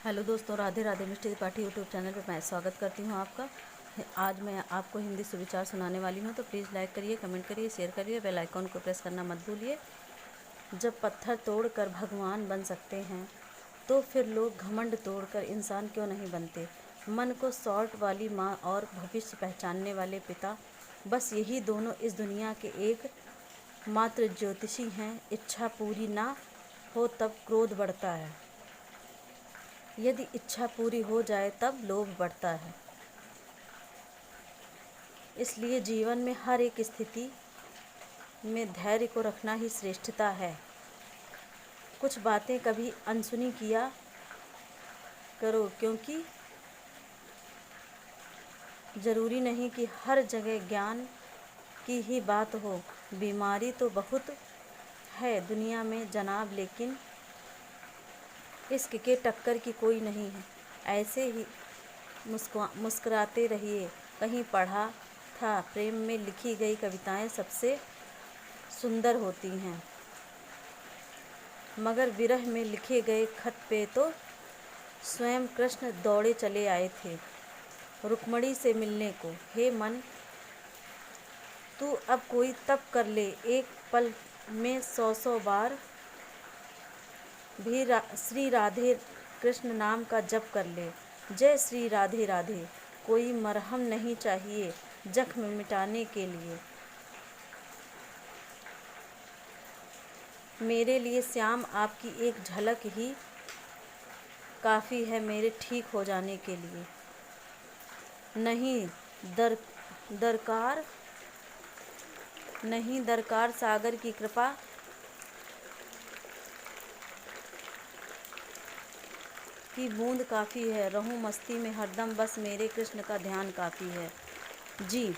Hello दोस्तों, राधे राधे। मिष्टी Tripathi YouTube channel पर मैं स्वागत करती हूं आपका। आज मैं आपको हिंदी सुविचार सुनाने वाली हूं, तो प्लीज़ लाइक करिए, कमेंट करिए, शेयर करिए, बेल आइकॉन को प्रेस करना मत भूलिए। जब पत्थर तोड़कर भगवान बन सकते हैं तो फिर लोग घमंड तोड़कर इंसान क्यों नहीं बनते। मन को शॉर्ट वाली माँ और भविष्य पहचानने वाले पिता, बस यही दोनों इस दुनिया के एक मात्र ज्योतिषी हैं। इच्छा पूरी ना हो तब क्रोध बढ़ता है, यदि इच्छा पूरी हो जाए तब लोभ बढ़ता है। इसलिए जीवन में हर एक स्थिति में धैर्य को रखना ही श्रेष्ठता है। कुछ बातें कभी अनसुनी किया करो, क्योंकि ज़रूरी नहीं कि हर जगह ज्ञान की ही बात हो। बीमारी तो बहुत है दुनिया में जनाब, लेकिन इश्क के टक्कर की कोई नहीं है। ऐसे ही मुस्कुराते रहिए। कहीं पढ़ा था, प्रेम में लिखी गई कविताएं सबसे सुंदर होती हैं, मगर विरह में लिखे गए खत पे तो स्वयं कृष्ण दौड़े चले आए थे रुक्मणी से मिलने को। हे मन, तू अब कोई तप कर ले, एक पल में 100 बार भी श्री राधे कृष्ण नाम का जप कर ले। जय श्री राधे राधे। कोई मरहम नहीं चाहिए जख्म मिटाने के लिए। मेरे लिए श्याम आपकी एक झलक ही काफ़ी है मेरे ठीक हो जाने के लिए। नहीं दरकार सागर की कृपा की बूंद काफ़ी है। रहूं मस्ती में हरदम, बस मेरे कृष्ण का ध्यान काफ़ी है। जी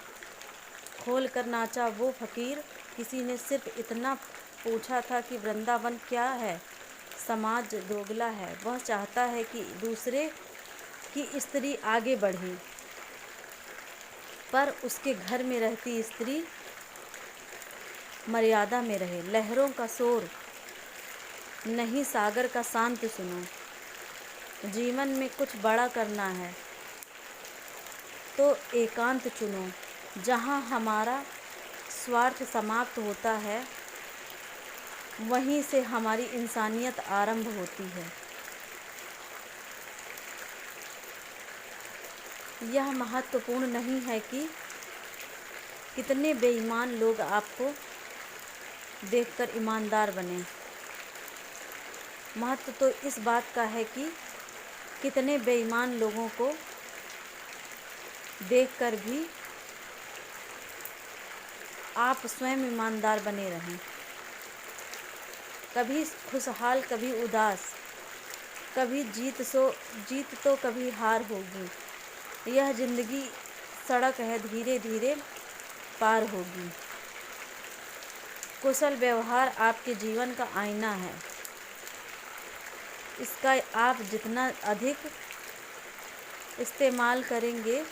खोल कर नाचा वो फकीर, किसी ने सिर्फ इतना पूछा था कि वृंदावन क्या है। समाज दोगला है, वह चाहता है कि दूसरे की स्त्री आगे बढ़े, पर उसके घर में रहती स्त्री मर्यादा में रहे। लहरों का शोर नहीं, सागर का शांत सुनो। जीवन में कुछ बड़ा करना है तो एकांत चुनो। जहाँ हमारा स्वार्थ समाप्त होता है, वहीं से हमारी इंसानियत आरंभ होती है। यह महत्वपूर्ण नहीं है कि कितने बेईमान लोग आपको देखकर ईमानदार बने। महत्व तो इस बात का है कि कितने बेईमान लोगों को देखकर भी आप स्वयं ईमानदार बने रहें। कभी खुशहाल, कभी उदास, कभी जीत तो कभी हार होगी। यह जिंदगी सड़क है, धीरे धीरे पार होगी। कुशल व्यवहार आपके जीवन का आईना है। इसका आप जितना अधिक इस्तेमाल करेंगे,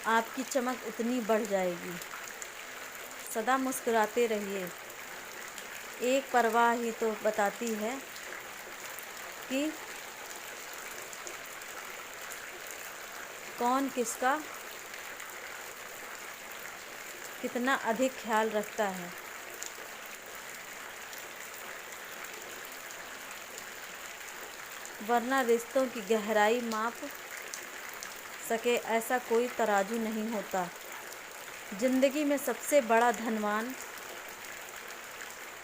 आपकी चमक उतनी बढ़ जाएगी। सदा मुस्कुराते रहिए। एक परवाह ही तो बताती है कि कौन किसका कितना अधिक ख्याल रखता है। वरना रिश्तों की गहराई माप सके ऐसा कोई तराजू नहीं होता। जिंदगी में सबसे बड़ा धनवान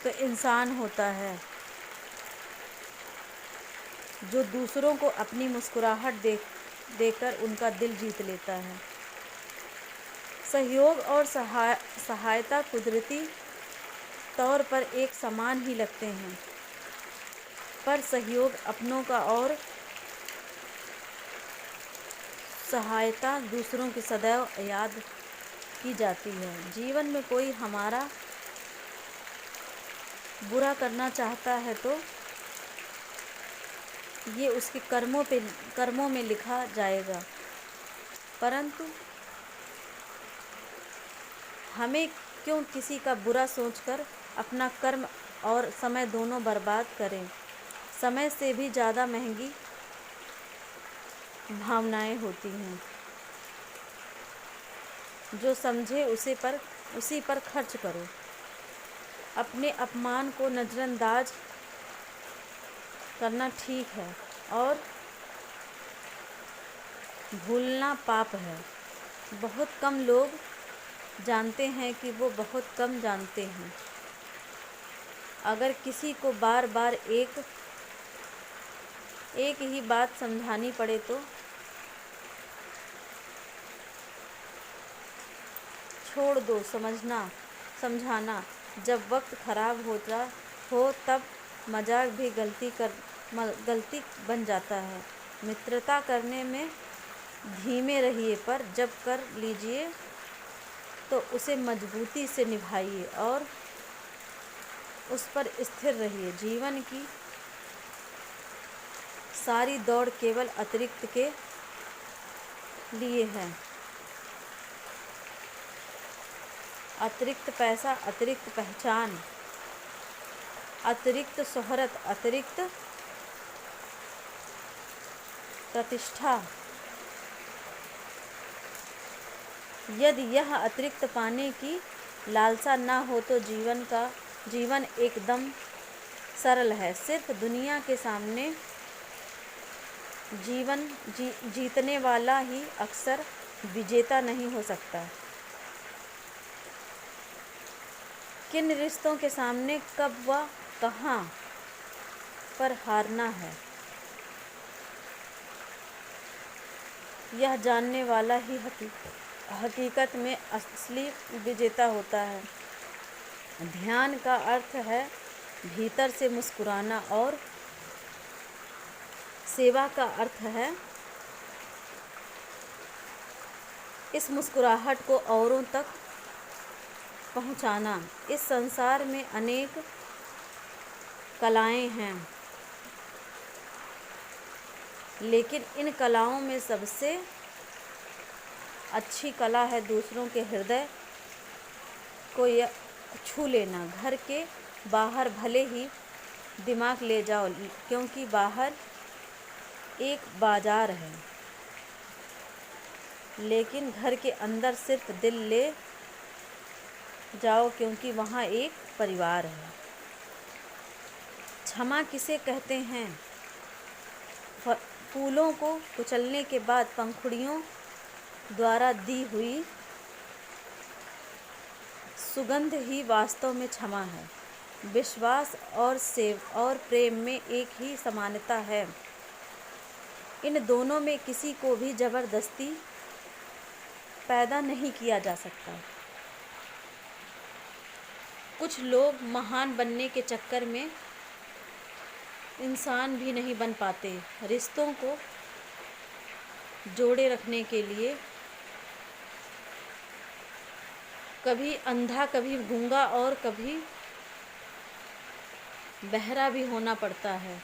तो इंसान होता है जो दूसरों को अपनी मुस्कुराहट देकर उनका दिल जीत लेता है। सहयोग और सहायता कुदरती तौर पर एक समान ही लगते हैं, पर सहयोग अपनों का और सहायता दूसरों की सदैव याद की जाती है। जीवन में कोई हमारा बुरा करना चाहता है तो ये उसके कर्मों में लिखा जाएगा, परंतु हमें क्यों किसी का बुरा सोचकर अपना कर्म और समय दोनों बर्बाद करें। समय से भी ज़्यादा महंगी भावनाएं होती हैं। जो समझे उसी पर खर्च करो। अपने अपमान को नज़रअंदाज करना ठीक है और भूलना पाप है। बहुत कम लोग जानते हैं कि वो बहुत कम जानते हैं। अगर किसी को बार बार एक ही बात समझानी पड़े तो छोड़ दो समझाना। जब वक्त ख़राब हो तब मजाक भी गलती बन जाता है। मित्रता करने में धीमे रहिए, पर जब कर लीजिए तो उसे मजबूती से निभाइए और उस पर स्थिर रहिए। जीवन की सारी दौड़ केवल अतिरिक्त के लिए है। अतिरिक्त पैसा, अतिरिक्त पहचान, अतिरिक्त शोहरत, अतिरिक्त प्रतिष्ठा। यदि यह अतिरिक्त पाने की लालसा न हो तो जीवन एकदम सरल है। सिर्फ दुनिया के सामने जीतने वाला ही अक्सर विजेता नहीं हो सकता। किन रिश्तों के सामने कब व कहाँ पर हारना है, यह जानने वाला ही हकीकत में असली विजेता होता है। ध्यान का अर्थ है भीतर से मुस्कुराना और सेवा का अर्थ है इस मुस्कुराहट को औरों तक पहुंचाना। इस संसार में अनेक कलाएं हैं, लेकिन इन कलाओं में सबसे अच्छी कला है दूसरों के हृदय को छू लेना। घर के बाहर भले ही दिमाग ले जाओ, क्योंकि बाहर एक बाजार है, लेकिन घर के अंदर सिर्फ दिल ले जाओ, क्योंकि वहाँ एक परिवार है। क्षमा किसे कहते हैं? फूलों को कुचलने के बाद पंखुड़ियों द्वारा दी हुई सुगंध ही वास्तव में क्षमा है। विश्वास और प्रेम में एक ही समानता है। इन दोनों में किसी को भी जबरदस्ती पैदा नहीं किया जा सकता। कुछ लोग महान बनने के चक्कर में इंसान भी नहीं बन पाते। रिश्तों को जोड़े रखने के लिए कभी अंधा, कभी गूंगा और कभी बहरा भी होना पड़ता है।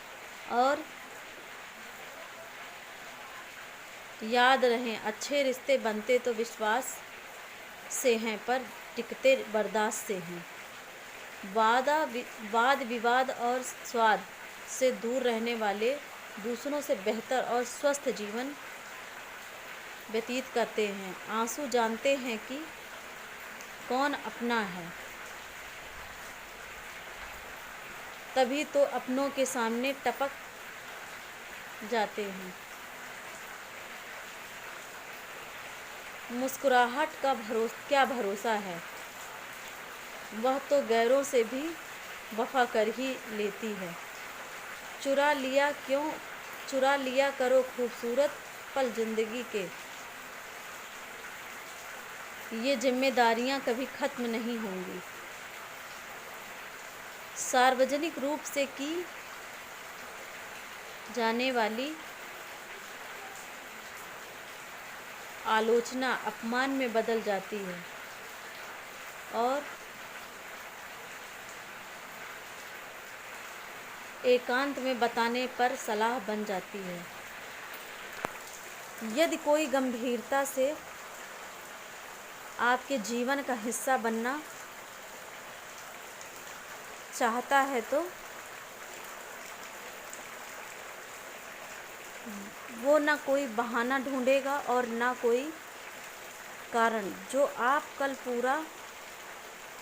और याद रहे, अच्छे रिश्ते बनते तो विश्वास से हैं, पर टिकते बर्दाश्त से हैं। वाद विवाद और स्वाद से दूर रहने वाले दूसरों से बेहतर और स्वस्थ जीवन व्यतीत करते हैं। आंसू जानते हैं कि कौन अपना है, तभी तो अपनों के सामने टपक जाते हैं। मुस्कुराहट का क्या भरोसा है, वह तो गैरों से भी वफा कर ही लेती है। चुरा लिया करो खूबसूरत पल जिंदगी के, ये जिम्मेदारियां कभी खत्म नहीं होंगी। सार्वजनिक रूप से की जाने वाली आलोचना अपमान में बदल जाती है और एकांत में बताने पर सलाह बन जाती है। यदि कोई गंभीरता से आपके जीवन का हिस्सा बनना चाहता है तो वो ना कोई बहाना ढूंढेगा और ना कोई कारण। जो आप कल पूरा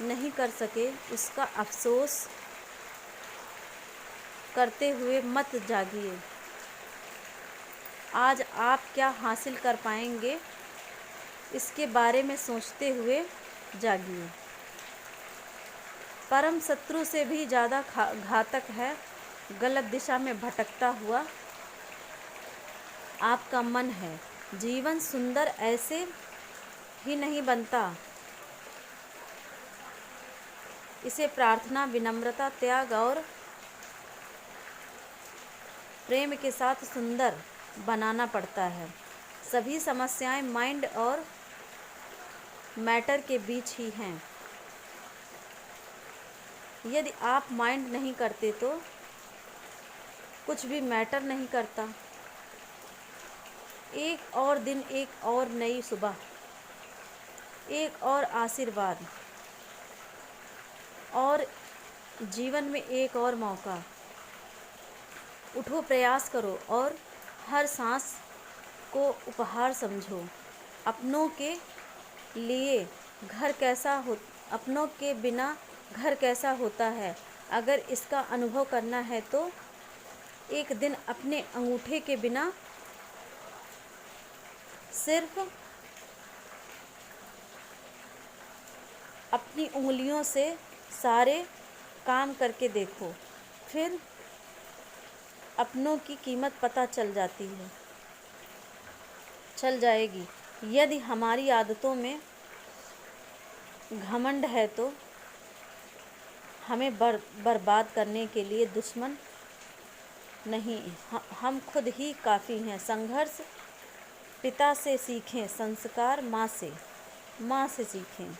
नहीं कर सके उसका अफसोस करते हुए मत जागिए। आज आप क्या हासिल कर पाएंगे इसके बारे में सोचते हुए जागिए। परम शत्रु से भी ज़्यादा घातक है गलत दिशा में भटकता हुआ आपका मन है। जीवन सुंदर ऐसे ही नहीं बनता, इसे प्रार्थना, विनम्रता, त्याग और प्रेम के साथ सुंदर बनाना पड़ता है। सभी समस्याएं माइंड और मैटर के बीच ही हैं। यदि आप माइंड नहीं करते तो कुछ भी मैटर नहीं करता। एक और दिन, एक और नई सुबह, एक और आशीर्वाद और जीवन में एक और मौका। उठो, प्रयास करो और हर सांस को उपहार समझो। अपनों के लिए घर कैसा हो, अपनों के बिना घर कैसा होता है, अगर इसका अनुभव करना है तो एक दिन अपने अंगूठे के बिना सिर्फ अपनी उंगलियों से सारे काम करके देखो, फिर अपनों की कीमत पता चल जाएगी। यदि हमारी आदतों में घमंड है तो हमें बर्बाद करने के लिए दुश्मन नहीं, हम खुद ही काफ़ी हैं। संघर्ष पिता से सीखें, संस्कार माँ से सीखें।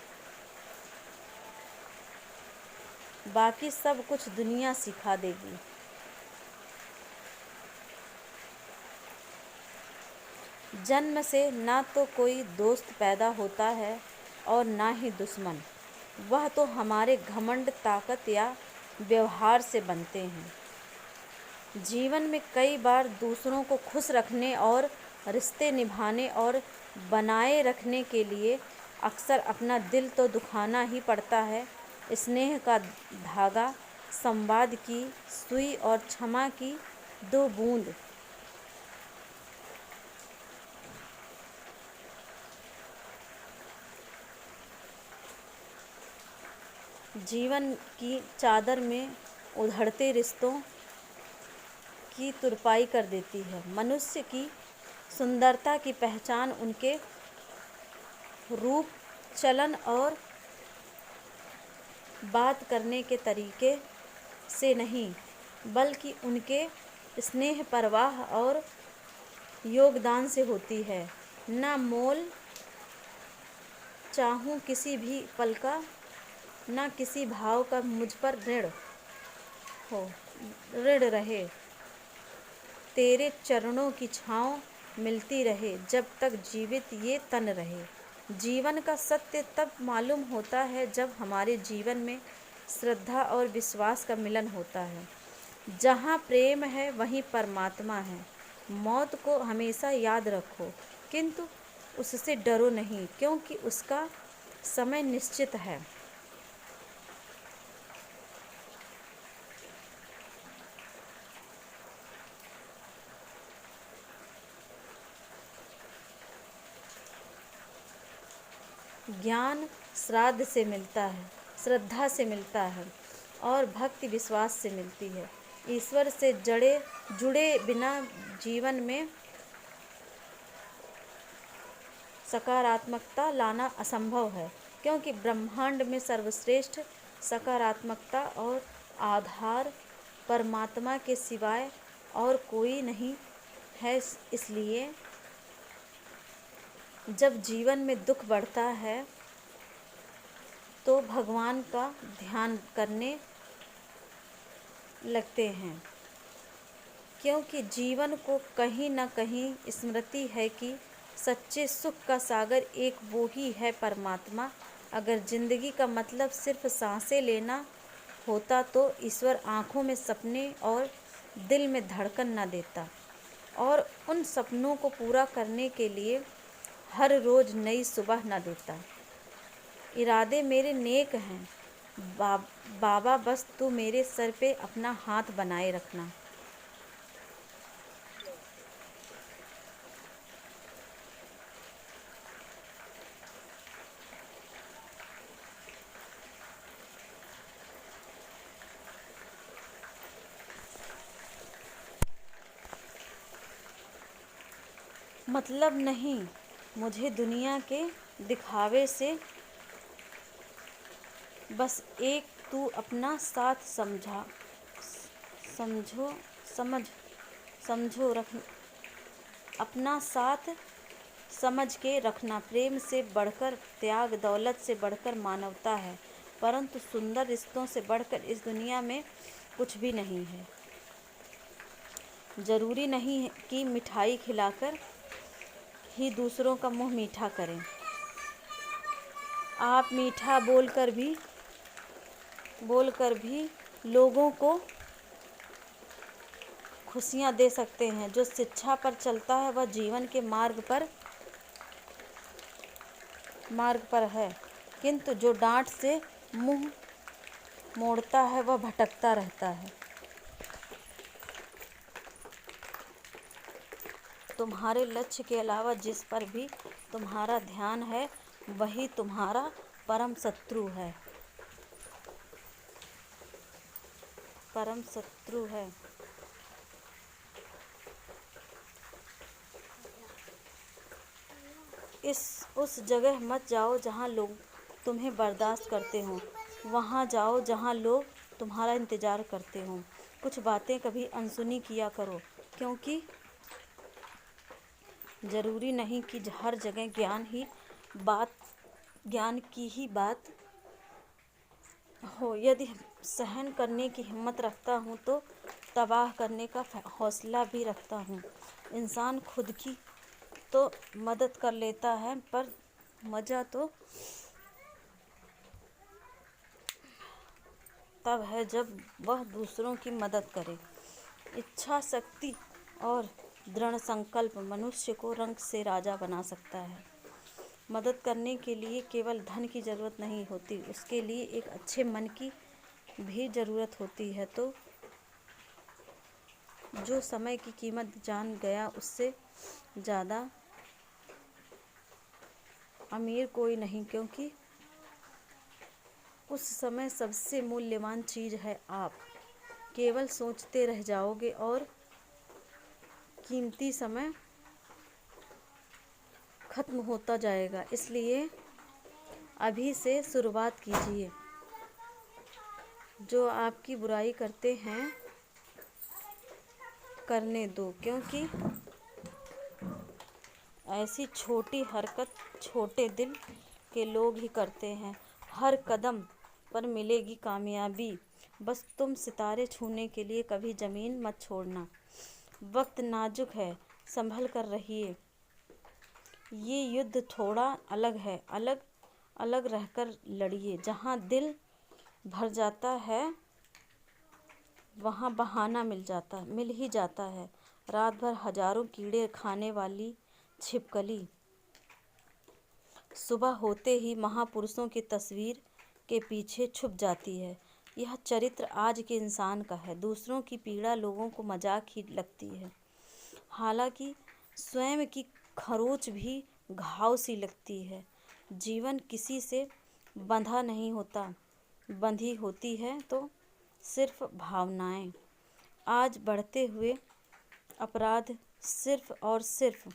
बाकी सब कुछ दुनिया सिखा देगी। जन्म से ना तो कोई दोस्त पैदा होता है और ना ही दुश्मन। वह तो हमारे घमंड, ताकत या व्यवहार से बनते हैं। जीवन में कई बार दूसरों को खुश रखने और रिश्ते निभाने और बनाए रखने के लिए अक्सर अपना दिल तो दुखाना ही पड़ता है। स्नेह का धागा, संवाद की सुई और क्षमा की 2 बूंद जीवन की चादर में उधड़ते रिश्तों की तुरपाई कर देती है। मनुष्य की सुंदरता की पहचान उनके रूप, चलन और बात करने के तरीके से नहीं, बल्कि उनके स्नेह, परवाह और योगदान से होती है। ना मोल चाहूँ किसी भी पल का, ना किसी भाव का मुझ पर ऋण रहे। तेरे चरणों की छाँव मिलती रहे जब तक जीवित ये तन रहे। जीवन का सत्य तब मालूम होता है जब हमारे जीवन में श्रद्धा और विश्वास का मिलन होता है। जहाँ प्रेम है वहीं परमात्मा है। मौत को हमेशा याद रखो, किंतु उससे डरो नहीं, क्योंकि उसका समय निश्चित है। ज्ञान श्राद्ध से मिलता है, श्रद्धा से मिलता है और भक्ति विश्वास से मिलती है। ईश्वर से जुड़े बिना जीवन में सकारात्मकता लाना असंभव है, क्योंकि ब्रह्मांड में सर्वश्रेष्ठ सकारात्मकता और आधार परमात्मा के सिवाय और कोई नहीं है। इसलिए जब जीवन में दुख बढ़ता है तो भगवान का ध्यान करने लगते हैं, क्योंकि जीवन को कहीं न कहीं स्मृति है कि सच्चे सुख का सागर एक वो ही है, परमात्मा। अगर ज़िंदगी का मतलब सिर्फ सांसें लेना होता तो ईश्वर आँखों में सपने और दिल में धड़कन न देता, और उन सपनों को पूरा करने के लिए हर रोज़ नई सुबह न देता। इरादे मेरे नेक हैं बाबा, बस तू मेरे सर पे अपना हाथ बनाए रखना। मतलब नहीं मुझे दुनिया के दिखावे से, बस एक तू अपना साथ समझो समझ समझो रख अपना साथ समझ के रखना। प्रेम से बढ़कर त्याग, दौलत से बढ़कर मानवता है, परंतु सुंदर रिश्तों से बढ़कर इस दुनिया में कुछ भी नहीं है। ज़रूरी नहीं है कि मिठाई खिलाकर ही दूसरों का मुंह मीठा करें। आप मीठा बोलकर भी लोगों को खुशियाँ दे सकते हैं। जो शिक्षा पर चलता है वह जीवन के मार्ग पर है, किंतु जो डांट से मुंह मोड़ता है वह भटकता रहता है। तुम्हारे लक्ष्य के अलावा जिस पर भी तुम्हारा ध्यान है वही तुम्हारा परम शत्रु है। उस जगह मत जाओ जहाँ लोग तुम्हें बर्दाश्त करते हों, वहाँ जाओ जहाँ लोग तुम्हारा इंतज़ार करते हों। कुछ बातें कभी अनसुनी किया करो, क्योंकि ज़रूरी नहीं कि हर जगह ज्ञान की ही बात हो। यदि सहन करने की हिम्मत रखता हूँ तो तबाह करने का हौसला भी रखता हूँ। इंसान खुद की तो मदद कर लेता है, पर मज़ा तो तब है जब वह दूसरों की मदद करे। इच्छा शक्ति और दृढ़ संकल्प मनुष्य को रंग से राजा बना सकता है। मदद करने के लिए केवल धन की ज़रूरत नहीं होती, उसके लिए एक अच्छे मन की भी ज़रूरत होती है। तो जो समय की कीमत जान गया उससे ज़्यादा अमीर कोई नहीं, क्योंकि उस समय सबसे मूल्यवान चीज़ है आप। केवल सोचते रह जाओगे और कीमती समय खत्म होता जाएगा। इसलिए अभी से शुरुआत कीजिए। जो आपकी बुराई करते हैं करने दो, क्योंकि ऐसी छोटी हरकत छोटे दिल के लोग ही करते हैं। हर कदम पर मिलेगी कामयाबी, बस तुम सितारे छूने के लिए कभी ज़मीन मत छोड़ना। वक्त नाजुक है, संभल कर रहिए। ये युद्ध थोड़ा अलग है, अलग अलग रहकर लड़िए। जहाँ दिल भर जाता है वहाँ बहाना मिल ही जाता है। रात भर हजारों कीड़े खाने वाली छिपकली सुबह होते ही महापुरुषों की तस्वीर के पीछे छुप जाती है। यह चरित्र आज के इंसान का है। दूसरों की पीड़ा लोगों को मजाक ही लगती है, हालांकि स्वयं की खरोंच भी घाव सी लगती है। जीवन किसी से बंधा नहीं होता, बंधी होती है तो सिर्फ भावनाएं। आज बढ़ते हुए अपराध सिर्फ और सिर्फ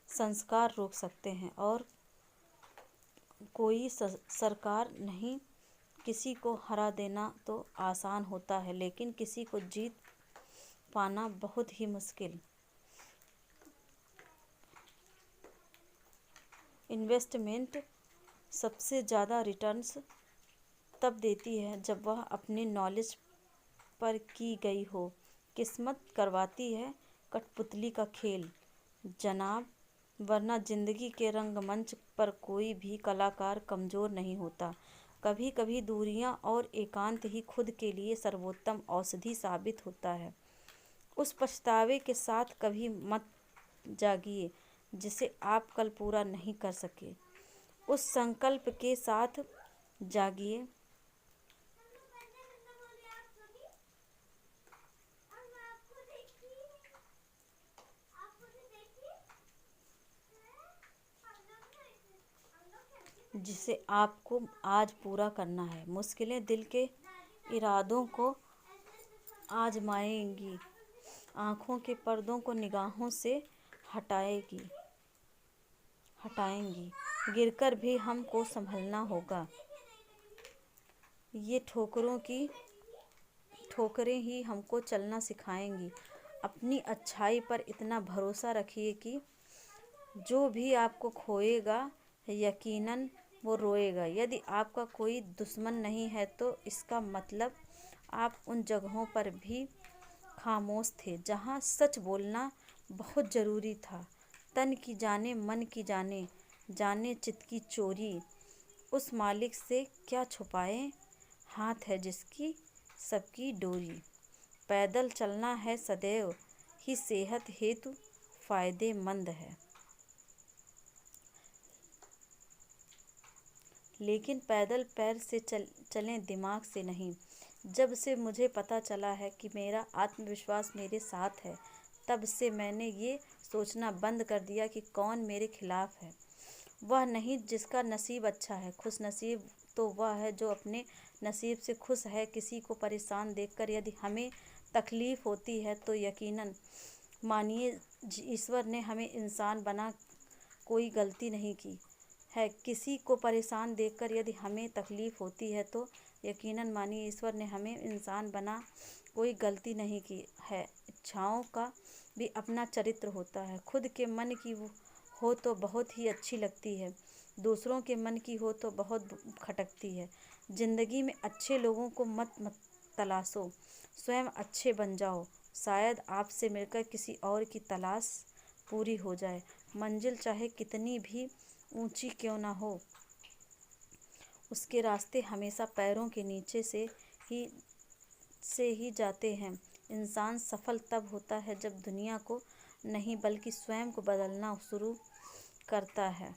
संस्कार रोक सकते हैं, और कोई सरकार नहीं। किसी को हरा देना तो आसान होता है, लेकिन किसी को जीत पाना बहुत ही मुश्किल। इन्वेस्टमेंट सबसे ज़्यादा रिटर्न्स तब देती है जब वह अपने नॉलेज पर की गई हो। किस्मत करवाती है कठपुतली का खेल। जनाब वरना जिंदगी के रंगमंच पर कोई भी कलाकार कमजोर नहीं होता। कभी कभी दूरियां और एकांत ही खुद के लिए सर्वोत्तम औषधि साबित होता है। उस पछतावे के साथ कभी मत जागिए जिसे आप कल पूरा नहीं कर सके। उस संकल्प के साथ जागिए जिसे आपको आज पूरा करना है। मुश्किलें दिल के इरादों को आजमाएंगी, आँखों के पर्दों को निगाहों से हटाएंगी। गिरकर भी हमको संभलना होगा। ये ठोकरें ही हमको चलना सिखाएंगी। अपनी अच्छाई पर इतना भरोसा रखिए कि जो भी आपको खोएगा यकीनन वो रोएगा। यदि आपका कोई दुश्मन नहीं है तो इसका मतलब आप उन जगहों पर भी खामोश थे जहाँ सच बोलना बहुत ज़रूरी था। तन की जाने मन की जाने, जाने चित की चोरी। उस मालिक से क्या छुपाए, हाथ है जिसकी सबकी डोरी। पैदल चलना है सदैव ही सेहत हेतु फायदेमंद है, लेकिन पैदल पैर से चलें दिमाग से नहीं। जब से मुझे पता चला है कि मेरा आत्मविश्वास मेरे साथ है, तब से मैंने ये सोचना बंद कर दिया कि कौन मेरे खिलाफ है। वह नहीं जिसका नसीब अच्छा है। खुशनसीब तो वह है जो अपने नसीब से खुश है। किसी को परेशान देखकर यदि हमें तकलीफ़ होती है तो यकीनन मानिए ईश्वर ने हमें इंसान बना कोई गलती नहीं की है। किसी को परेशान देखकर यदि हमें तकलीफ़ होती है तो यकीनन मानिए ईश्वर ने हमें इंसान बना कोई गलती नहीं की है। इच्छाओं का भी अपना चरित्र होता है। खुद के मन की हो तो बहुत ही अच्छी लगती है, दूसरों के मन की हो तो बहुत खटकती है। ज़िंदगी में अच्छे लोगों को मत तलाशो, स्वयं अच्छे बन जाओ। शायद आपसे मिलकर किसी और की तलाश पूरी हो जाए। मंजिल चाहे कितनी भी ऊंची क्यों ना हो, उसके रास्ते हमेशा पैरों के नीचे से ही जाते हैं। इंसान सफल तब होता है जब दुनिया को नहीं बल्कि स्वयं को बदलना शुरू करता है।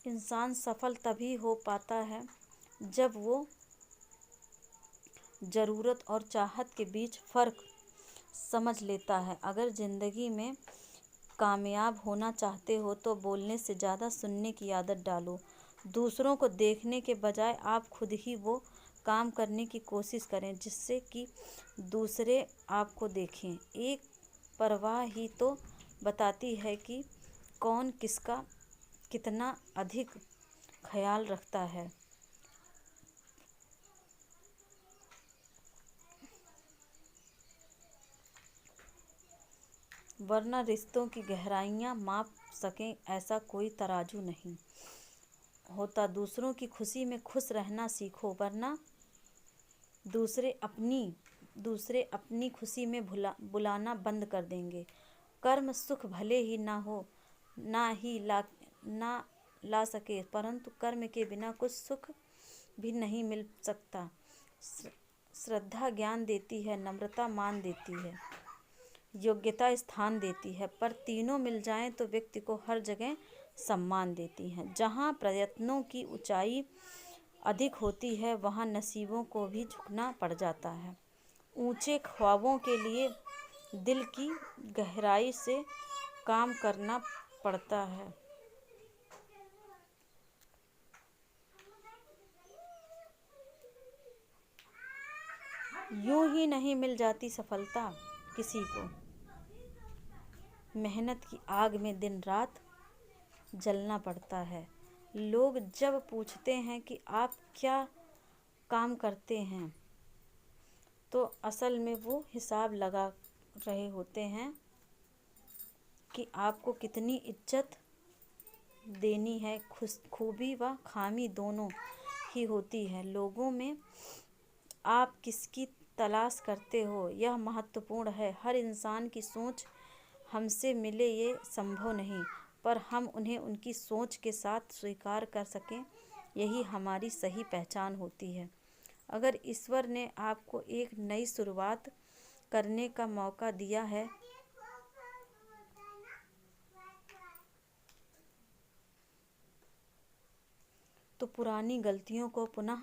इंसान सफल तभी हो पाता है जब वो ज़रूरत और चाहत के बीच फ़र्क समझ लेता है। अगर ज़िंदगी में कामयाब होना चाहते हो तो बोलने से ज़्यादा सुनने की आदत डालो। दूसरों को देखने के बजाय आप खुद ही वो काम करने की कोशिश करें जिससे कि दूसरे आपको देखें। एक परवाह ही तो बताती है कि कौन किसका कितना अधिक ख्याल रखता है। वरना रिश्तों की गहराइयाँ माप सकें ऐसा कोई तराजू नहीं होता। दूसरों की खुशी में खुश रहना सीखो, वरना दूसरे अपनी खुशी में बुलाना बंद कर देंगे। कर्म सुख भले ही ना ला सके, परंतु कर्म के बिना कुछ सुख भी नहीं मिल सकता। श्रद्धा ज्ञान देती है, नम्रता मान देती है, योग्यता स्थान देती है, पर तीनों मिल जाएं तो व्यक्ति को हर जगह सम्मान देती हैं। जहाँ प्रयत्नों की ऊंचाई अधिक होती है वहाँ नसीबों को भी झुकना पड़ जाता है। ऊंचे ख्वाबों के लिए दिल की गहराई से काम करना पड़ता है। यूं ही नहीं मिल जाती सफलता किसी को। मेहनत की आग में दिन रात जलना पड़ता है। लोग जब पूछते हैं कि आप क्या काम करते हैं तो असल में वो हिसाब लगा रहे होते हैं कि आपको कितनी इज्जत देनी है। खूबी व खामी दोनों ही होती है। लोगों में आप किसकी तलाश करते हो यह महत्वपूर्ण है। हर इंसान की सोच, हमसे मिले ये संभव नहीं, पर हम उन्हें उनकी सोच के साथ स्वीकार कर सकें, यही हमारी सही पहचान होती है। अगर ईश्वर ने आपको एक नई शुरुआत करने का मौका दिया है तो पुरानी गलतियों को पुनः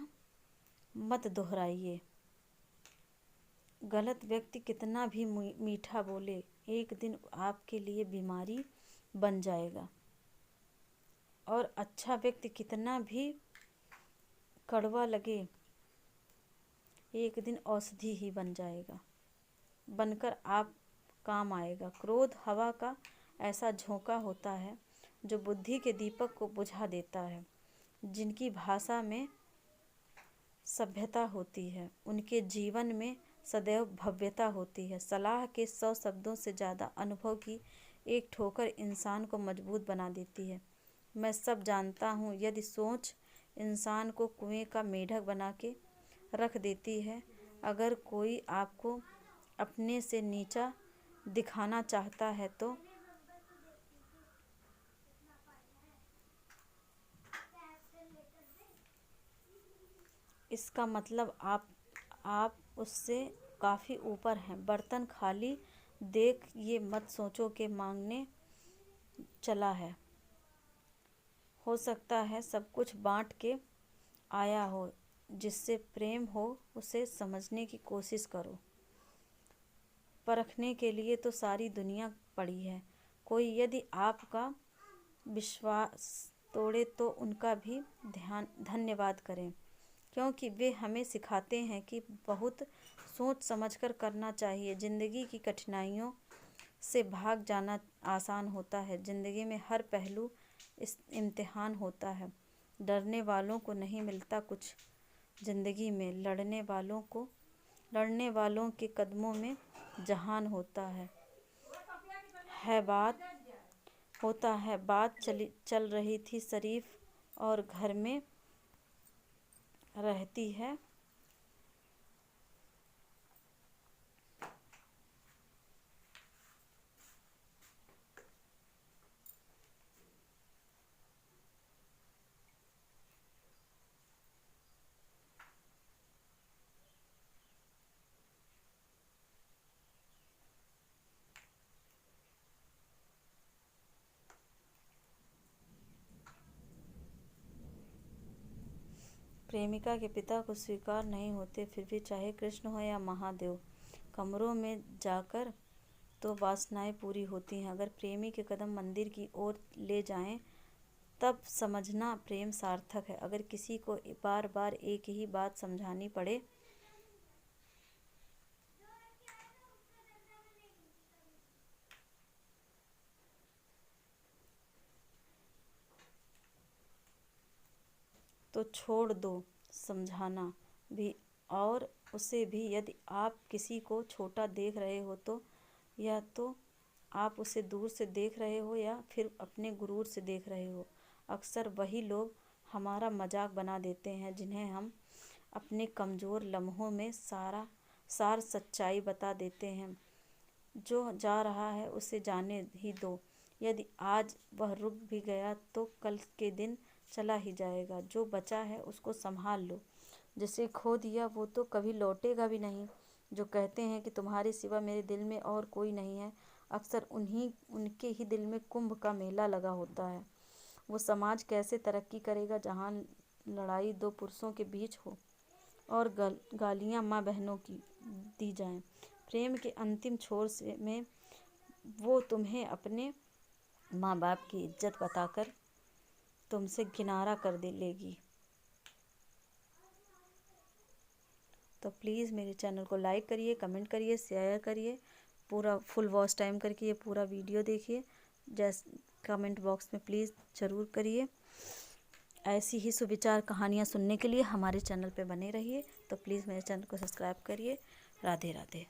मत दोहराइए। गलत व्यक्ति कितना भी मीठा बोले, एक दिन आपके लिए बीमारी बन जाएगा, और अच्छा व्यक्ति कितना भी कड़वा लगे, एक दिन औषधि ही बन जाएगा, बनकर आप काम आएगा। क्रोध हवा का ऐसा झोंका होता है जो बुद्धि के दीपक को बुझा देता है। जिनकी भाषा में सभ्यता होती है, उनके जीवन में सदैव भव्यता होती है। सलाह के 100 शब्दों से ज़्यादा अनुभव की एक ठोकर इंसान को मजबूत बना देती है। मैं सब जानता हूँ, यदि सोच इंसान को कुएं का मेढक बना के रख देती है। अगर कोई आपको अपने से नीचा दिखाना चाहता है तो इसका मतलब आप उससे काफ़ी ऊपर हैं। बर्तन खाली देख ये मत सोचो कि मांगने चला है। हो सकता है सब कुछ बांट के आया हो। जिससे प्रेम हो उसे समझने की कोशिश करो। परखने के लिए तो सारी दुनिया पड़ी है। कोई यदि आपका विश्वास तोड़े तो उनका भी धन्यवाद करें, क्योंकि वे हमें सिखाते हैं कि बहुत सोच समझकर करना चाहिए। ज़िंदगी की कठिनाइयों से भाग जाना आसान होता है। ज़िंदगी में हर पहलू इस इम्तिहान होता है। डरने वालों को नहीं मिलता कुछ ज़िंदगी में, लड़ने वालों के कदमों में जहान होता है। बात चल रही थी शरीफ और घर में रहती है प्रेमिका के पिता को स्वीकार नहीं होते, फिर भी चाहे कृष्ण हो या महादेव, कमरों में जाकर तो वासनाएं पूरी होती हैं। अगर प्रेमी के कदम मंदिर की ओर ले जाएं, तब समझना प्रेम सार्थक है। अगर किसी को बार बार एक ही बात समझानी पड़े तो छोड़ दो समझाना भी, और उसे भी। यदि आप किसी को छोटा देख रहे हो तो या तो आप उसे दूर से देख रहे हो या फिर अपने गुरूर से देख रहे हो। अक्सर वही लोग हमारा मजाक बना देते हैं जिन्हें हम अपने कमज़ोर लम्हों में सार सच्चाई बता देते हैं। जो जा रहा है उसे जाने ही दो। यदि आज वह रुक भी गया तो कल के दिन चला ही जाएगा। जो बचा है उसको संभाल लो। जिसे खो दिया वो तो कभी लौटेगा भी नहीं। जो कहते हैं कि तुम्हारे सिवा मेरे दिल में और कोई नहीं है, अक्सर उनके ही दिल में कुंभ का मेला लगा होता है। वो समाज कैसे तरक्की करेगा जहाँ लड़ाई दो पुरुषों के बीच हो और गालियाँ माँ बहनों की दी जाएं। प्रेम के अंतिम छोर में वो तुम्हें अपने माँ बाप की इज्जत बताकर तुमसे किनारा कर लेगी। तो प्लीज़ मेरे चैनल को लाइक करिए, कमेंट करिए, शेयर करिए। पूरा फुल वॉच टाइम करके ये पूरा वीडियो देखिए। कमेंट बॉक्स में प्लीज़ ज़रूर करिए। ऐसी ही सुविचार कहानियाँ सुनने के लिए हमारे चैनल पे बने रहिए। तो प्लीज़ मेरे चैनल को सब्सक्राइब करिए। राधे राधे।